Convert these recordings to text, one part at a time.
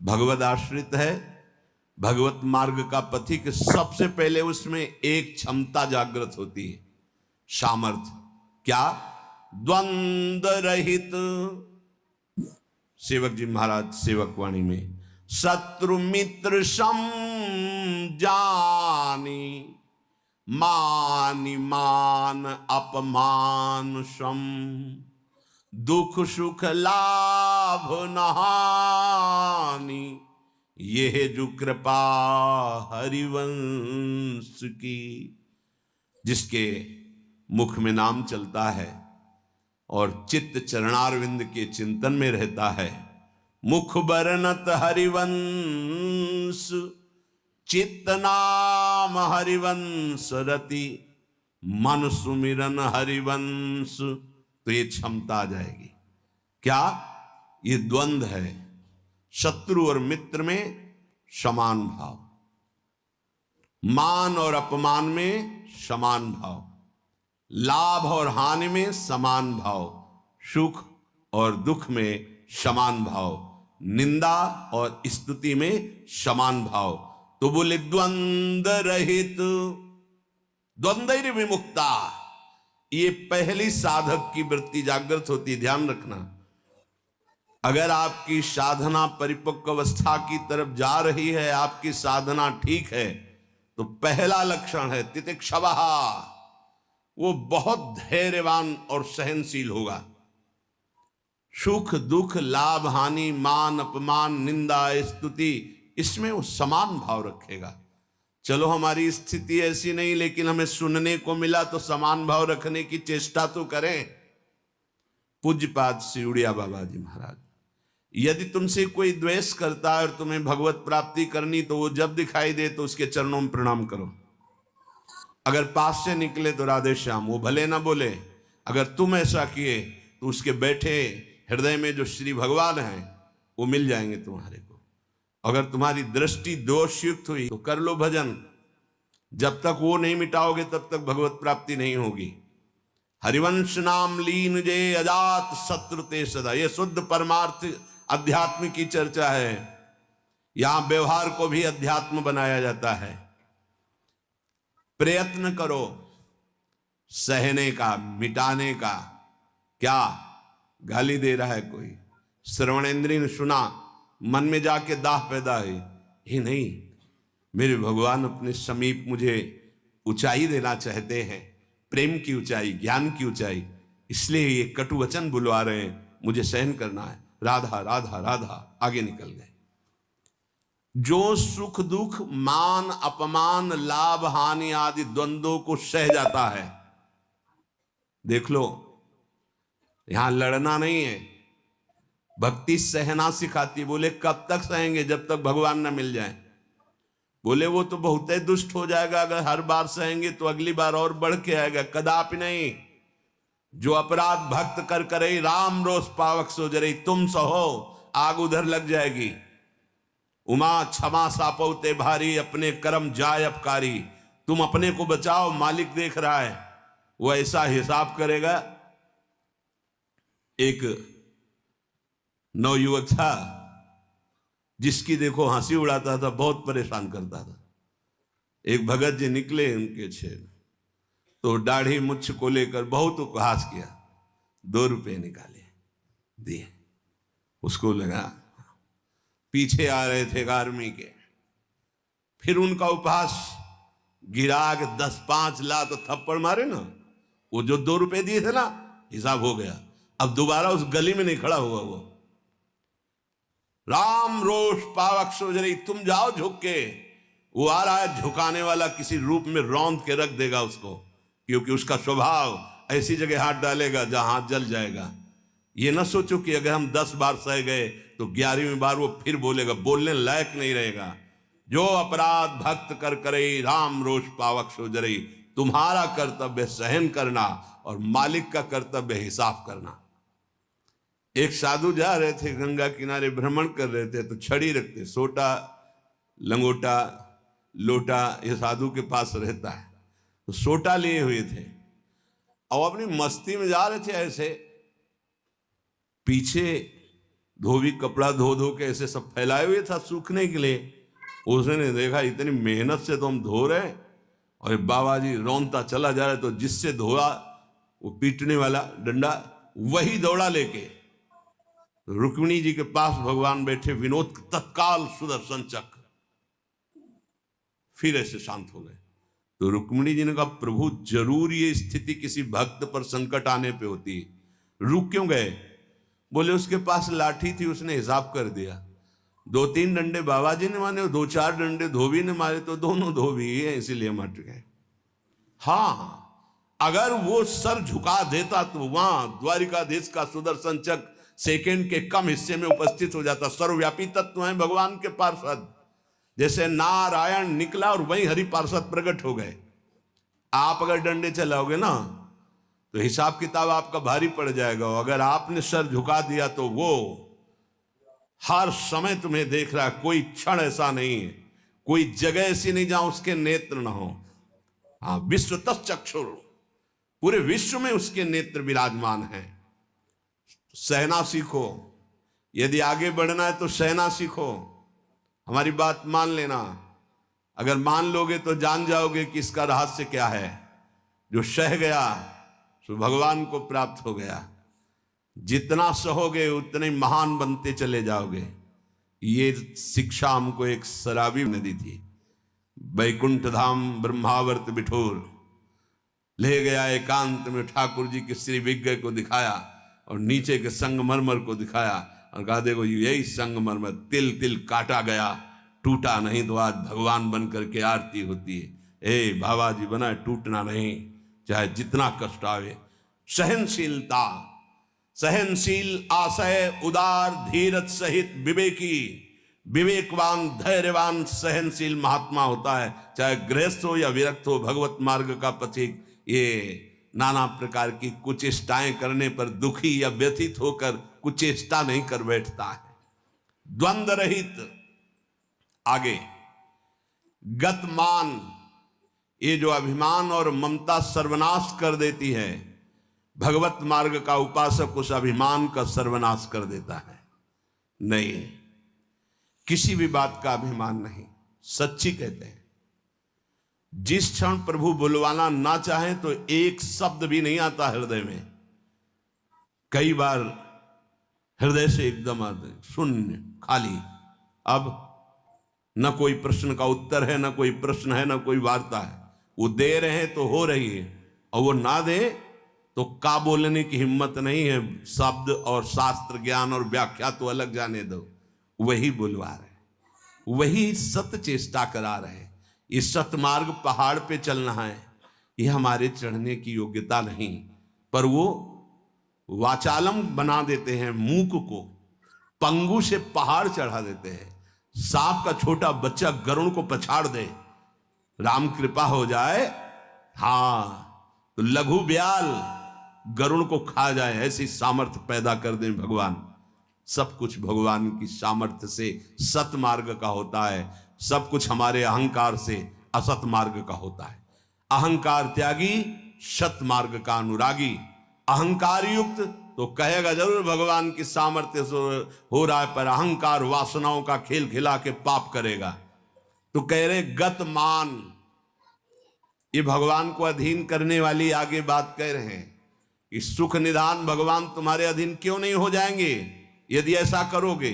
भगवद आश्रित है, भगवत मार्ग का पथिक, सबसे पहले उसमें एक क्षमता जागृत होती है, सामर्थ्य। क्या? द्वंद्व रहित। सेवक जी महाराज सेवक वाणी में, शत्रु मित्र सम जानी, मानि मान अपमान सम, दुख सुख लाभ नहानी, ये जो कृपा हरिवंश की। जिसके मुख में नाम चलता है और चित्त चरणारविंद के चिंतन में रहता है, मुख बरनत हरिवंश, चित्त नाम हरिवंश रति, मन सुमिरन हरिवंश। तो ये क्षमता आ जाएगी। क्या? ये द्वंद्व है, शत्रु और मित्र में समान भाव, मान और अपमान में समान भाव, लाभ और हानि में समान भाव, सुख और दुख में समान भाव, निंदा और स्तुति में समान भाव। तो बोले द्वंद्व रहित, द्वंद्व विमुक्ता। ये पहली साधक की वृत्ति जागृत होती। ध्यान रखना, अगर आपकी साधना परिपक्व अवस्था की तरफ जा रही है, आपकी साधना ठीक है, तो पहला लक्षण है तितिक्षवः, वो बहुत धैर्यवान और सहनशील होगा। सुख दुख लाभ हानि मान अपमान निंदा स्तुति, इसमें वो समान भाव रखेगा। चलो हमारी स्थिति ऐसी नहीं, लेकिन हमें सुनने को मिला तो समान भाव रखने की चेष्टा तो करें। पूज्यपाद श्री उड़िया बाबा जी महाराज, यदि तुमसे कोई द्वेष करता है और तुम्हें भगवत प्राप्ति करनी, तो वो जब दिखाई दे तो उसके चरणों में प्रणाम करो। अगर पास से निकले तो राधे श्याम, वो भले ना बोले। अगर तुम ऐसा किए तो उसके बैठे हृदय में जो श्री भगवान हैं वो मिल जाएंगे तुम्हारे को। अगर तुम्हारी दृष्टि दोषयुक्त हुई तो कर लो भजन, जब तक वो नहीं मिटाओगे तब तक भगवत प्राप्ति नहीं होगी। हरिवंश नाम लीन जे अजात शत्रु ते सदा, ये शुद्ध परमार्थ अध्यात्म की चर्चा है। यहां व्यवहार को भी अध्यात्म बनाया जाता है। प्रयत्न करो सहने का, मिटाने का। क्या गाली दे रहा है कोई, श्रवणेंद्रिय ने सुना, मन में जाके दाह पैदा है, ये नहीं, मेरे भगवान अपने समीप मुझे ऊंचाई देना चाहते हैं, प्रेम की ऊंचाई, ज्ञान की ऊंचाई, इसलिए ये कटु वचन बुलवा रहे हैं, मुझे सहन करना है। राधा राधा राधा, आगे निकल गए। जो सुख दुख मान अपमान लाभ हानि आदि द्वंद्वों को सह जाता है, देख लो, यहां लड़ना नहीं है, भक्ति सहना सिखाती। बोले कब तक सहेंगे? जब तक भगवान न मिल जाए। बोले वो तो बहुत ही दुष्ट हो जाएगा, अगर हर बार सहेंगे तो अगली बार और बढ़ के आएगा। कदापि नहीं। जो अपराध भक्त कर करे राम रोष पावक सो जरे, तुम सहो आग उधर लग जाएगी। उमा क्षमा सापौते भारी, अपने कर्म जाय अपकारी। तुम अपने को बचाओ, मालिक देख रहा है, वो ऐसा हिसाब करेगा। एक नवयुवक था जिसकी देखो हंसी उड़ाता था, बहुत परेशान करता था। एक भगत जी निकले उनके छेद, तो दाढ़ी मुछ को लेकर बहुत उपहास किया। 2 रुपए निकाले, दिए। उसको लगा पीछे आ रहे थे आर्मी के, फिर उनका उपहास गिरा के 10-5 ला तो थप्पड़ मारे ना। वो जो 2 रुपए दिए थे ना, हिसाब हो गया। अब दोबारा उस गली में नहीं खड़ा हुआ वो। राम रोष पावक सोजरी, तुम जाओ झुक के। वो आ रहा है झुकाने वाला, किसी रूप में रौंद के रख देगा उसको, क्योंकि उसका स्वभाव ऐसी जगह हाथ डालेगा जहां हाथ जल जाएगा। ये ना सोचो कि अगर हम 10 बार सह गए तो 11वीं बार वो फिर बोलेगा, बोलने लायक नहीं रहेगा। जो अपराध भक्त कर करे राम रोष पावक सोजरी, तुम्हारा कर्तव्य सहन करना और मालिक का कर्तव्य हिसाब करना। एक साधु जा रहे थे, गंगा किनारे भ्रमण कर रहे थे, तो छड़ी रखते, सोटा लंगोटा लोटा ये साधु के पास रहता है, तो सोटा लिए हुए थे और अपनी मस्ती में जा रहे थे। ऐसे पीछे धोबी कपड़ा धो धो के ऐसे सब फैलाए हुए था सूखने के लिए। उसने देखा इतनी मेहनत से तो हम धो रहे और बाबा जी रौंदता चला जा रहा है, तो जिससे धोआ वो पीटने वाला डंडा वही दौड़ा लेके। रुक्मिणी जी के पास भगवान बैठे, विनोद तत्काल सुदर्शन चक्र, फिर ऐसे शांत हो गए। तो रुक्मिणी जी ने कहा प्रभु जरूर ये स्थिति किसी भक्त पर संकट आने पे होती है, रुक क्यों गए? बोले उसके पास लाठी थी, उसने हिसाब कर दिया, 2-3 डंडे बाबा जी ने मारे और 2-4 डंडे धोबी ने मारे, तो दोनों धोबी है इसीलिए हम हट गए। हाँ, अगर वो सर झुका देता तो वहां द्वारिकाधीश का सुदर्शन चक्र सेकंड के कम हिस्से में उपस्थित हो जाता। सर्वव्यापी तत्व है भगवान के पार्षद, जैसे नारायण निकला और वहीं हरि पार्षद प्रकट हो गए। आप अगर डंडे चलाओगे ना तो हिसाब किताब आपका भारी पड़ जाएगा। अगर आपने सर झुका दिया तो वो हर समय तुम्हें देख रहा है, कोई क्षण ऐसा नहीं है, कोई जगह ऐसी नहीं जहां उसके नेत्र ना हो। हाँ, विश्व तच्चक्षुर, पूरे विश्व में उसके नेत्र विराजमान हैं। सहना सीखो, यदि आगे बढ़ना है तो सहना सीखो। हमारी बात मान लेना, अगर मान लोगे तो जान जाओगे कि इसका रहस्य क्या है। जो सह गया तो भगवान को प्राप्त हो गया। जितना सहोगे उतने महान बनते चले जाओगे। ये शिक्षा हमको एक शराबी ने दी थी। बैकुंठ धाम ब्रह्मावर्त बिठोर ले गया, एकांत में ठाकुर जी के श्री विग्रह को दिखाया और नीचे के संगमरमर को दिखाया और कहा देखो यही संगमरमर तिल तिल काटा गया, टूटा नहीं, तो आज भगवान बन करके आरती होती है। ए बाबा जी बना, टूटना नहीं, चाहे जितना कष्ट आवे। सहनशीलता, सहनशील, आशय, उदार, धीरज सहित विवेकी, विवेकवान, धैर्यवान, सहनशील महात्मा होता है, चाहे गृहस्थ हो या विरक्त हो, भगवत मार्ग का पथिक। ये नाना प्रकार की कुचेष्टाएं करने पर दुखी या व्यथित होकर कुचेष्टा नहीं कर बैठता है। द्वंद्व रहित। आगे गतमान, ये जो अभिमान और ममता सर्वनाश कर देती है, भगवत मार्ग का उपासक उस अभिमान का सर्वनाश कर देता है। नहीं, किसी भी बात का अभिमान नहीं। सच्ची कहते हैं, जिस क्षण प्रभु बुलवाना ना चाहे तो एक शब्द भी नहीं आता हृदय में। कई बार हृदय से एकदम आते शून्य, खाली। अब न कोई प्रश्न का उत्तर है, न कोई प्रश्न है, न कोई वार्ता है। वो दे रहे हैं तो हो रही है, और वो ना दे तो का बोलने की हिम्मत नहीं है। शब्द और शास्त्र ज्ञान और व्याख्या तो अलग जाने दो, वही बुलवा रहे, वही सत्य चेष्टा करा रहे। इस सतमार्ग पहाड़ पे चलना है, ये हमारे चढ़ने की योग्यता नहीं, पर वो वाचालम बना देते हैं। मूक को पंगु से पहाड़ चढ़ा देते हैं। सांप का छोटा बच्चा गरुड़ को पछाड़ दे, राम कृपा हो जाए, हाँ, तो लघु ब्याल गरुड़ को खा जाए, ऐसी सामर्थ्य पैदा कर दे भगवान। सब कुछ भगवान की सामर्थ्य से सत मार्ग का होता है, सब कुछ हमारे अहंकार से असत मार्ग का होता है। अहंकार त्यागी, सत मार्ग का अनुरागी। अहंकार युक्त तो कहेगा जरूर भगवान की सामर्थ्य से हो रहा है, पर अहंकार वासनाओं का खेल खिला के पाप करेगा। तो कह रहे गतमान, ये भगवान को अधीन करने वाली आगे बात कह रहे हैं कि सुख निदान भगवान तुम्हारे अधीन क्यों नहीं हो जाएंगे यदि ऐसा करोगे।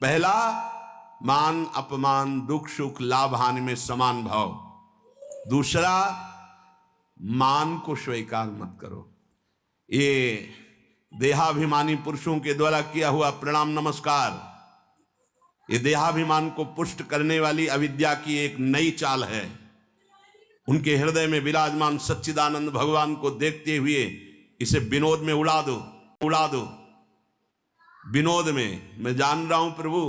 पहला, मान अपमान, दुख सुख, लाभ हानि में समान भाव। दूसरा, मान को स्वीकार मत करो। ये देहाभिमानी पुरुषों के द्वारा किया हुआ प्रणाम नमस्कार, ये देहाभिमान को पुष्ट करने वाली अविद्या की एक नई चाल है। उनके हृदय में विराजमान सच्चिदानंद भगवान को देखते हुए इसे विनोद में उड़ा दो, उड़ा दो विनोद में। मैं जान रहा हूं प्रभु,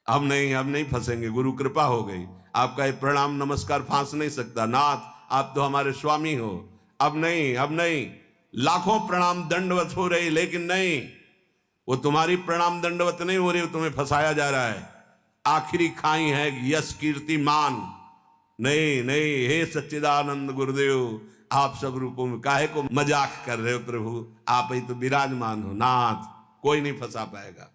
अब नहीं फंसेंगे, गुरु कृपा हो गई। आपका ये प्रणाम नमस्कार फांस नहीं सकता, नाथ आप तो हमारे स्वामी हो। अब नहीं, लाखों प्रणाम दंडवत हो रही, लेकिन नहीं, वो तुम्हारी प्रणाम दंडवत नहीं हो रही, वो तुम्हें फंसाया जा रहा है। आखिरी खाई है यश कीर्ति मान। नहीं, हे सच्चिदानंद गुरुदेव, आप सब रूपों में काहे को मजाक कर रहे हो प्रभु, आप ही तो विराजमान हो नाथ, कोई नहीं फंसा पाएगा।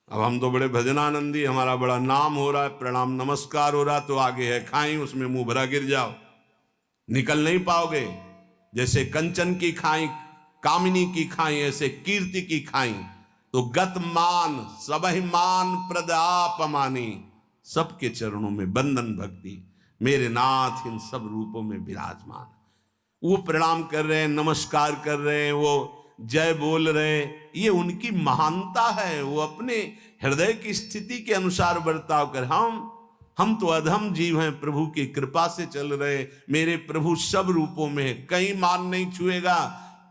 अब हम तो बड़े भजनानंदी, हमारा बड़ा नाम हो रहा है, प्रणाम नमस्कार हो रहा, तो आगे है खाई, उसमें मुंह भरा गिर जाओ, निकल नहीं पाओगे। जैसे कंचन की खाई, कामिनी की खाई, ऐसे कीर्ति की खाई। तो गत मान सबहि मान प्रद आप मानी, सबके चरणों में बंधन भक्ति, मेरे नाथ इन सब रूपों में विराजमान। वो प्रणाम कर रहे हैं, नमस्कार कर रहे हैं, वो जय बोल रहे, ये उनकी महानता है। वो अपने हृदय की स्थिति के अनुसार बर्ताव कर, हम तो अधम जीव हैं, प्रभु की कृपा से चल रहे। मेरे प्रभु सब रूपों में है, कहीं मान नहीं छुएगा,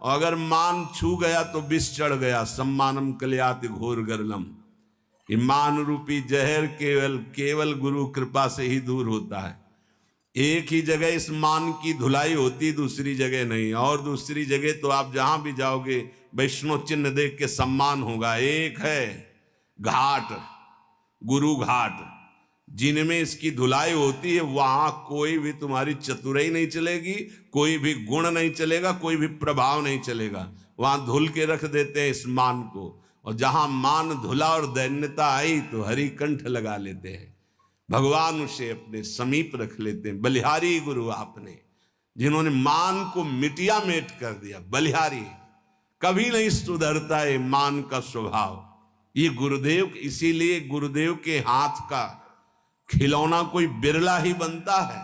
अगर मान छू गया तो विष चढ़ गया। सम्मानम कल्याति घोर गरलम, ये मान रूपी जहर केवल गुरु कृपा से ही दूर होता है। एक ही जगह इस मान की धुलाई होती, दूसरी जगह नहीं। और दूसरी जगह तो आप जहां भी जाओगे वैष्णव चिन्ह देख के सम्मान होगा। एक है घाट, गुरु घाट, जिनमें इसकी धुलाई होती है, वहां कोई भी तुम्हारी चतुराई नहीं चलेगी, कोई भी गुण नहीं चलेगा, कोई भी प्रभाव नहीं चलेगा। वहां धुल के रख देते हैं इस मान को, और जहां मान धुला और दैन्यता आई तो हरि कंठ लगा लेते हैं, भगवान उसे अपने समीप रख लेते हैं। बलिहारी गुरु आपने, जिन्होंने मान को मिटिया मेट कर दिया। बलिहारी कभी नहीं सुधरता है मान का स्वभाव, ये गुरुदेव, इसीलिए गुरुदेव के हाथ का खिलौना कोई बिरला ही बनता है।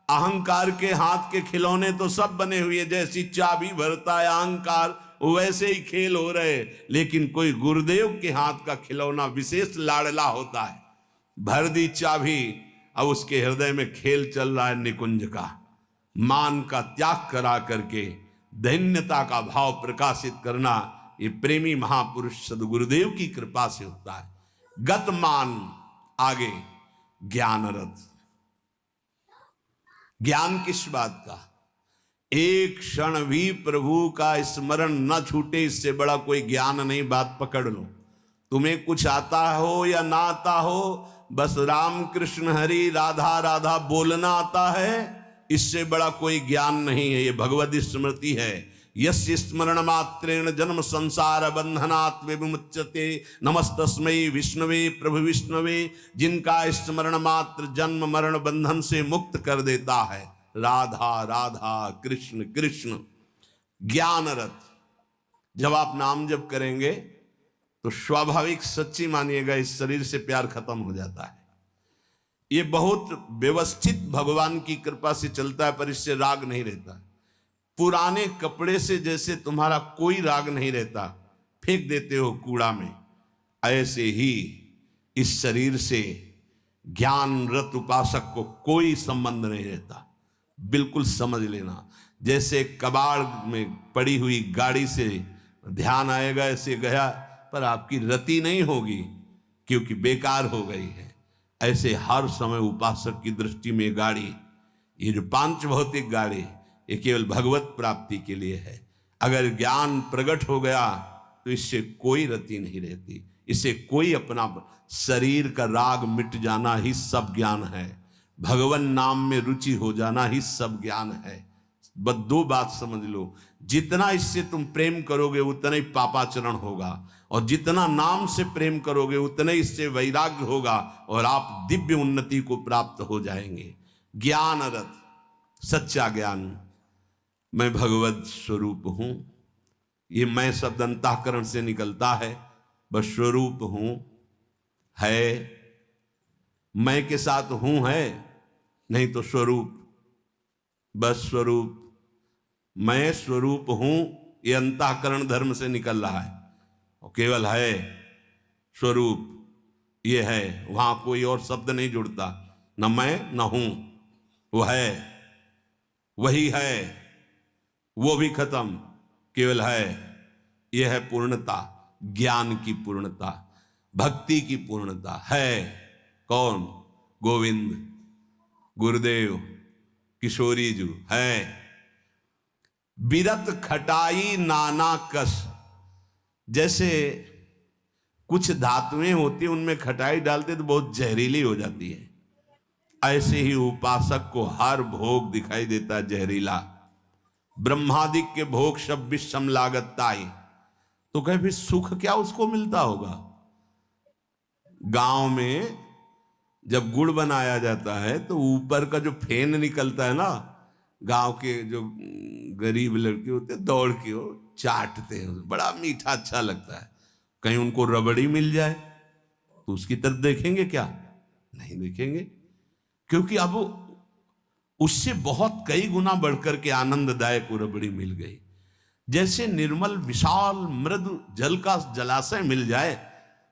अहंकार के हाथ के खिलौने तो सब बने हुए, जैसी चाबी भरता है अहंकार, वैसे ही खेल हो रहे, लेकिन कोई गुरुदेव के हाथ का खिलौना विशेष लाडला होता है। भर दी चाबी, अब उसके हृदय में खेल चल रहा है निकुंज का। मान का त्याग करा करके दैन्यता का भाव प्रकाशित करना, ये प्रेमी महापुरुष सदगुरुदेव की कृपा से होता है। गत मान, आगे ज्ञान रथ। ज्ञान किस बात का? एक क्षण भी प्रभु का स्मरण न छूटे, इससे बड़ा कोई ज्ञान नहीं। बात पकड़ लो, तुम्हें कुछ आता हो या ना आता हो, बस राम कृष्ण हरि राधा राधा बोलना आता है, इससे बड़ा कोई ज्ञान नहीं है। ये भगवत स्मृति है। यस्य स्मरण मात्रेण जन्म संसार बंधनात् विमुच्यते, नमस्तस्मै विष्णवे प्रभु विष्णवे, जिनका स्मरण मात्र जन्म मरण बंधन से मुक्त कर देता है। राधा राधा कृष्ण कृष्ण। ज्ञान रथ, जब आप नाम जप करेंगे तो स्वाभाविक, सच्ची मानिएगा, इस शरीर से प्यार खत्म हो जाता है। ये बहुत व्यवस्थित भगवान की कृपा से चलता है, पर इससे राग नहीं रहता। पुराने कपड़े से जैसे तुम्हारा कोई राग नहीं रहता, फेंक देते हो कूड़ा में, ऐसे ही इस शरीर से ज्ञान रत उपासक को कोई संबंध नहीं रहता। बिल्कुल समझ लेना, जैसे कबाड़ में पड़ी हुई गाड़ी से ध्यान आएगा, ऐसे गया पर आपकी रति नहीं होगी क्योंकि बेकार हो गई है। ऐसे हर समय उपासक की दृष्टि में गाड़ी, ये जो पांच भौतिक गाड़ी, ये केवल भगवत प्राप्ति के लिए है। अगर ज्ञान प्रकट हो गया तो इससे कोई रति नहीं रहती, इससे कोई अपना शरीर का राग मिट जाना ही सब ज्ञान है। भगवान नाम में रुचि हो जाना ही सब ज्ञान है। बस दो बात समझ लो, जितना इससे तुम प्रेम करोगे उतना ही पापाचरण होगा, और जितना नाम से प्रेम करोगे उतना ही इससे वैराग्य होगा, और आप दिव्य उन्नति को प्राप्त हो जाएंगे। ज्ञान रथ, सच्चा ज्ञान, मैं भगवत स्वरूप हूं, ये मैं शब्द अंतःकरण से निकलता है, बस स्वरूप हूं है, मैं के साथ हूं है, नहीं तो स्वरूप, बस स्वरूप, मैं स्वरूप हूं, ये अंतःकरण धर्म से निकल रहा है, और केवल है स्वरूप, ये है, वहां कोई और शब्द नहीं जुड़ता, न मैं न हूं, वो है, वही है, वो भी खत्म, केवल है। यह है पूर्णता, ज्ञान की पूर्णता, भक्ति की पूर्णता है। कौन? गोविंद, गुरुदेव, किशोरी जी है। बिरत खटाई नाना कस, जैसे कुछ धातुएं होती हैं उनमें खटाई डालते तो बहुत जहरीली हो जाती है, ऐसे ही उपासक को हर भोग दिखाई देता है जहरीला। ब्रह्मादिक के भोग सब विषम लागत ताई, तो कहे फिर सुख क्या उसको मिलता होगा? गांव में जब गुड़ बनाया जाता है तो ऊपर का जो फेन निकलता है ना, गांव के जो गरीब लड़के होते हैं दौड़ के वो चाटते हैं, बड़ा मीठा अच्छा लगता है। कहीं उनको रबड़ी मिल जाए तो उसकी तरफ देखेंगे क्या? नहीं देखेंगे, क्योंकि अब उससे बहुत कई गुना बढ़कर के आनंददायक वो रबड़ी मिल गई। जैसे निर्मल विशाल मृदु जल का जलाशय मिल जाए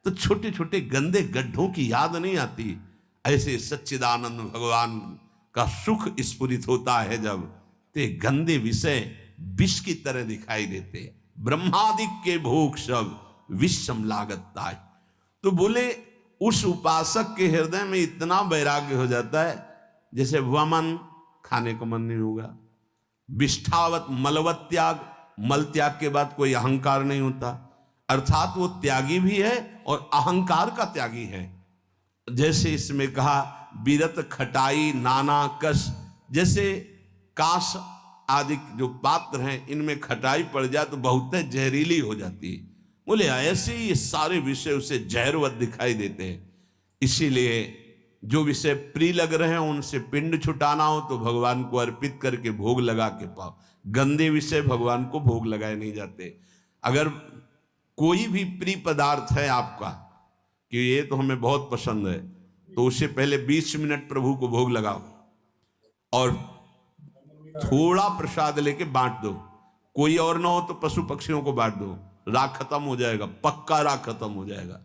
तो छोटे छोटे गंदे गड्ढों की याद नहीं आती, ऐसे सच्चिदानंद भगवान का सुख स्फुरित होता है जब ते गंदे विषय विष की तरह दिखाई देते। ब्रह्मादिक के भोग सब विषम लागत है। तो बोले उस उपासक के हृदय में इतना वैराग्य हो जाता है जैसे वमन, खाने को मन नहीं होगा, विष्ठावत मलवत त्याग, मल त्याग के बाद कोई अहंकार नहीं होता, अर्थात वो त्यागी भी है और अहंकार का त्यागी है। जैसे इसमें कहा बीरत खटाई नाना कस, जैसे कांस आदि जो पात्र हैं इनमें खटाई पड़ जाए तो बहुत जहरीली हो जाती है। बोले ऐसे ही ये सारे विषय उसे जहरवत दिखाई देते हैं। इसीलिए जो विषय प्रिय लग रहे हैं उनसे पिंड छुटाना हो तो भगवान को अर्पित करके भोग लगा के पाओ। गंदे विषय भगवान को भोग लगाए नहीं जाते। अगर कोई भी प्रिय पदार्थ है आपका कि ये तो हमें बहुत पसंद है, तो उससे पहले 20 मिनट प्रभु को भोग लगाओ और थोड़ा प्रसाद लेके बांट दो। कोई और ना हो तो पशु पक्षियों को बांट दो, राग खत्म हो जाएगा, पक्का राग खत्म हो जाएगा।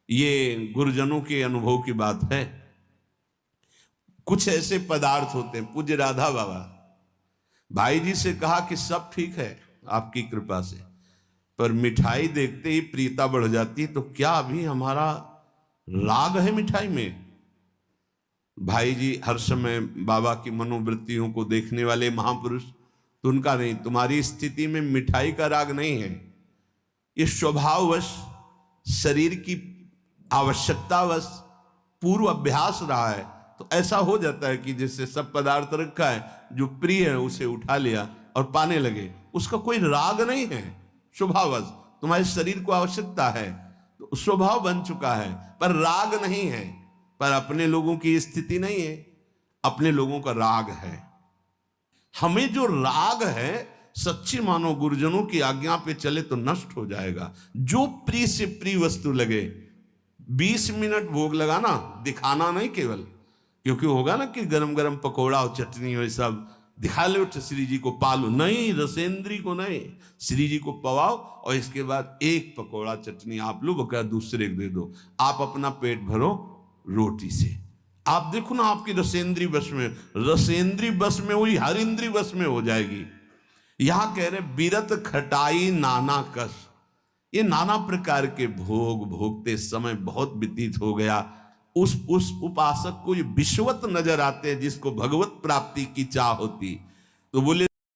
ये गुरुजनों के अनुभव की बात है। कुछ ऐसे पदार्थ होते हैं, पूज्य राधा बाबा भाई जी से कहा कि सब ठीक है आपकी कृपा से, पर मिठाई देखते ही प्रियता बढ़ जाती है, तो क्या अभी हमारा राग है मिठाई में? भाई जी हर समय बाबा की मनोवृत्तियों को देखने वाले महापुरुष, तो उनका नहीं, तुम्हारी स्थिति में मिठाई का राग नहीं है, ये स्वभाववश शरीर की आवश्यकतावश पूर्व अभ्यास रहा है। तो ऐसा हो जाता है कि जैसे सब पदार्थ रखा है, जो प्रिय है उसे उठा लिया और पाने लगे, उसका कोई राग नहीं है, स्वभाववश तुम्हारे शरीर को आवश्यकता है तो स्वभाव बन चुका है, पर राग नहीं है। पर अपने लोगों की स्थिति नहीं है, अपने लोगों का राग है। हमें जो राग है सच्ची मानो गुरुजनों की आज्ञा पे चले तो नष्ट हो जाएगा। जो प्रिय से प्रिय वस्तु लगे, 20 मिनट भोग लगाना, दिखाना नहीं केवल, क्योंकि होगा ना कि गरम गरम पकौड़ा और चटनी हो सब दिखा लो तो श्री जी को पालो, नहीं, रसेंद्री को नहीं, श्री जी को पवाओ और इसके बाद एक पकौड़ा चटनी आप लो, बका दूसरे को दे दो, आप अपना पेट भरो रोटी से। आप देखो ना आपकी रसेंद्री बस में, रसेंद्री बस में हुई हर इंद्री बस में हो जाएगी। यहां कह रहे बीरत खटाई नाना कस, ये नाना प्रकार के भोग भोगते समय बहुत व्यतीत हो गया। उस उपासक को ये विश्वत नजर आते हैं जिसको भगवत प्राप्ति की चाह होती। तो बोले